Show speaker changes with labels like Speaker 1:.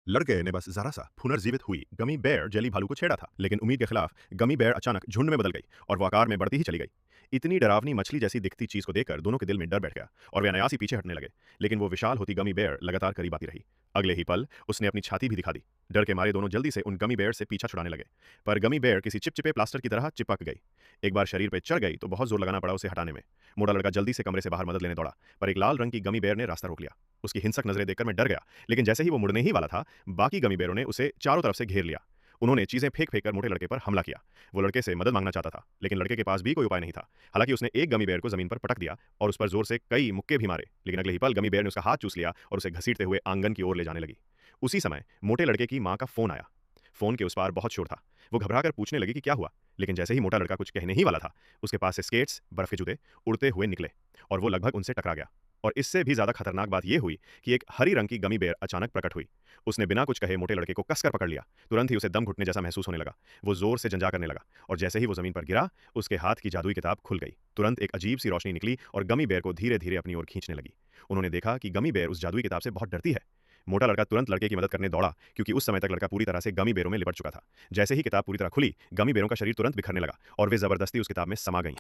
Speaker 1: लड़के ने बस जरा सा पुनर्जीवित हुई गमी बेयर जेली भालू को छेड़ा था, लेकिन उम्मीद के खिलाफ गमी बेयर अचानक झुंड में बदल गई और वो आकार में बढ़ती ही चली गई। इतनी डरावनी मछली जैसी दिखती चीज को देखकर दोनों के दिल में डर बैठ गया और वे अनायास ही पीछे हटने लगे। लेकिन वो विशाल होती गमी बेयर लगातार करीब आती रही। अगले ही पल उसने अपनी छाती भी दिखा दी। डर के मारे दोनों जल्दी से उन गमी बेयर से पीछा छुड़ाने लगे, पर गमी बेयर किसी चिपचिपे प्लास्टर की तरह चिपक गई। एक बार शरीर पर चढ़ गई तो बहुत जोर लगाना पड़ा उसे हटाने में। मोटा लड़का जल्दी से कमरे से बाहर मदद लेने दौड़ा, पर एक लाल रंग की गमी बेयर ने रास्ता रोक लिया। उसकी हिंसक नजरें देखकर मैं डर गया, लेकिन जैसे ही वो मुड़ने ही वाला था, बाकी गमी बेरों ने उसे चारों तरफ से घेर लिया। उन्होंने चीजें फेंक फेंक कर मोटे लड़के पर हमला किया। वो लड़के से मदद मांगना चाहता था, लेकिन लड़के के पास भी कोई उपाय नहीं था। हालांकि उसने एक गमी बेयर को जमीन पर पटक दिया और उस पर जोर से कई मुक्के भी मारे, लेकिन अगले ही पल गमी बेयर ने उसका हाथ चूस लिया और उसे घसीटते हुए आंगन की ओर ले जाने लगी। उसी समय मोटे लड़के की मां का फोन आया। फोन के उस पार बहुत शोर था। वो घबराकर पूछने लगी कि क्या हुआ, लेकिन जैसे ही मोटा लड़का कुछ कहने ही वाला था, उसके पास से स्केट्स, बर्फ के जूते उड़ते हुए निकले और वो लगभग उनसे टकरा गया। और इससे भी ज्यादा खतरनाक बात यह हुई कि एक हरी रंग की गमी बेयर अचानक प्रकट हुई। उसने बिना कुछ कहे मोटे लड़के को कसकर पकड़ लिया। तुरंत ही उसे दम घुटने जैसा महसूस होने लगा। वो जोर से जंजा करने लगा और जैसे ही वो जमीन पर गिरा, उसके हाथ की जादुई किताब खुल गई। तुरंत एक अजीब सी रोशनी निकली और गमी बेयर को धीरे धीरे अपनी ओर खींचने लगी। उन्होंने देखा कि गमी बेयर उस जादुई किताब से बहुत डरती है। मोटा लड़का तुरंत लड़के की मदद करने दौड़ा, क्योंकि उस समय तक लड़का पूरी तरह से गमी बेरों में लिपट चुका था। जैसे ही किताब पूरी तरह खुली, गमी बेरों का शरीर तुरंत बिखरने लगा और वे जबरदस्ती उस किताब में समा गईं।